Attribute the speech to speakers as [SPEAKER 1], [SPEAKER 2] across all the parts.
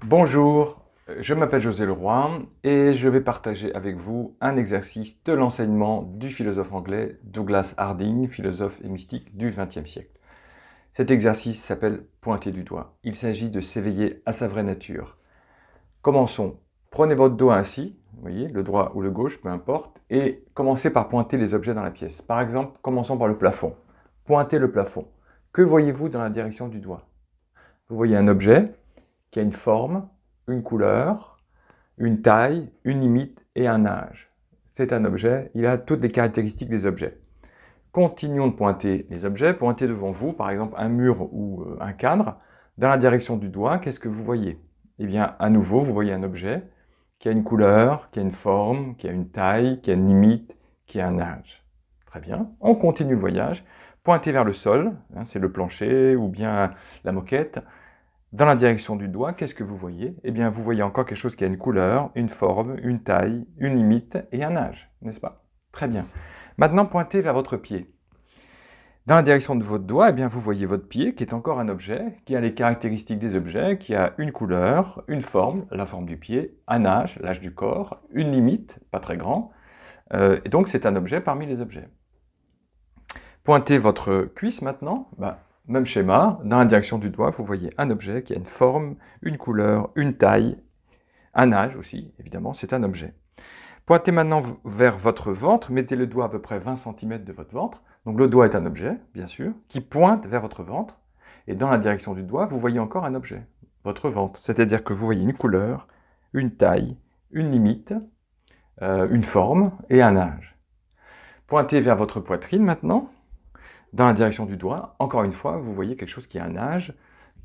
[SPEAKER 1] Bonjour, je m'appelle José Leroy et je vais partager avec vous un exercice de l'enseignement du philosophe anglais Douglas Harding, philosophe et mystique du XXe siècle. Cet exercice s'appelle pointer du doigt. Il s'agit de s'éveiller à sa vraie nature. Commençons. Prenez votre doigt ainsi, vous voyez, le droit ou le gauche, peu importe, et commencez par pointer les objets dans la pièce. Par exemple, commençons par le plafond. Pointez le plafond. Que voyez-vous dans la direction du doigt? Vous voyez un objet qui a une forme, une couleur, une taille, une limite et un âge. C'est un objet, il a toutes les caractéristiques des objets. Continuons de pointer les objets, pointez devant vous, par exemple un mur ou un cadre. Dans la direction du doigt, qu'est-ce que vous voyez? Eh bien, à nouveau, vous voyez un objet qui a une couleur, qui a une forme, qui a une taille, qui a une limite, qui a un âge. Très bien, on continue le voyage. Pointez vers le sol, c'est le plancher ou bien la moquette. Dans la direction du doigt, qu'est-ce que vous voyez? Eh bien, vous voyez encore quelque chose qui a une couleur, une forme, une taille, une limite et un âge, n'est-ce pas? Très bien. Maintenant, pointez vers votre pied. Dans la direction de votre doigt, eh bien, vous voyez votre pied qui est encore un objet, qui a les caractéristiques des objets, qui a une couleur, une forme, la forme du pied, un âge, l'âge du corps, une limite, pas très grand, et donc c'est un objet parmi les objets. Pointez votre cuisse maintenant. Même schéma, dans la direction du doigt, vous voyez un objet qui a une forme, une couleur, une taille, un âge aussi, évidemment, c'est un objet. Pointez maintenant vers votre ventre, mettez le doigt à peu près 20 cm de votre ventre. Donc le doigt est un objet, bien sûr, qui pointe vers votre ventre. Et dans la direction du doigt, vous voyez encore un objet, votre ventre. C'est-à-dire que vous voyez une couleur, une taille, une limite, une forme et un âge. Pointez vers votre poitrine maintenant. Dans la direction du doigt, encore une fois, vous voyez quelque chose qui a un âge,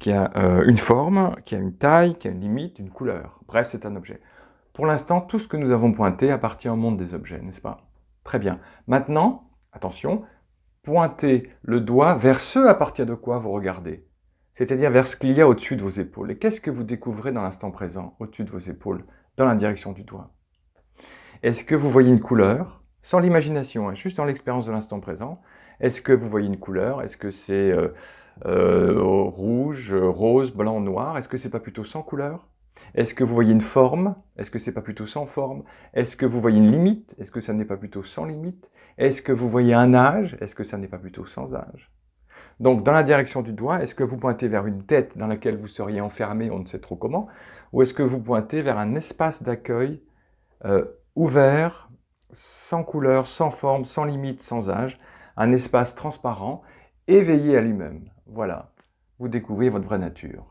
[SPEAKER 1] qui a une forme, qui a une taille, qui a une limite, une couleur. Bref, c'est un objet. Pour l'instant, tout ce que nous avons pointé appartient au monde des objets, n'est-ce pas? Très bien. Maintenant, attention, pointez le doigt vers ce à partir de quoi vous regardez. C'est-à-dire vers ce qu'il y a au-dessus de vos épaules. Et qu'est-ce que vous découvrez dans l'instant présent, au-dessus de vos épaules, dans la direction du doigt? Est-ce que vous voyez une couleur? Sans l'imagination, juste dans l'expérience de l'instant présent. Est-ce que vous voyez une couleur? Est-ce que c'est rouge, rose, blanc, noir? Est-ce que c'est pas plutôt sans couleur? Est-ce que vous voyez une forme? Est-ce que c'est pas plutôt sans forme? Est-ce que vous voyez une limite? Est-ce que ça n'est pas plutôt sans limite? Est-ce que vous voyez un âge? Est-ce que ça n'est pas plutôt sans âge? Donc, dans la direction du doigt, est-ce que vous pointez vers une tête dans laquelle vous seriez enfermé, on ne sait trop comment? Ou est-ce que vous pointez vers un espace d'accueil ouvert, sans couleur, sans forme, sans limite, sans âge, un espace transparent, éveillé à lui-même. Voilà, vous découvrez votre vraie nature.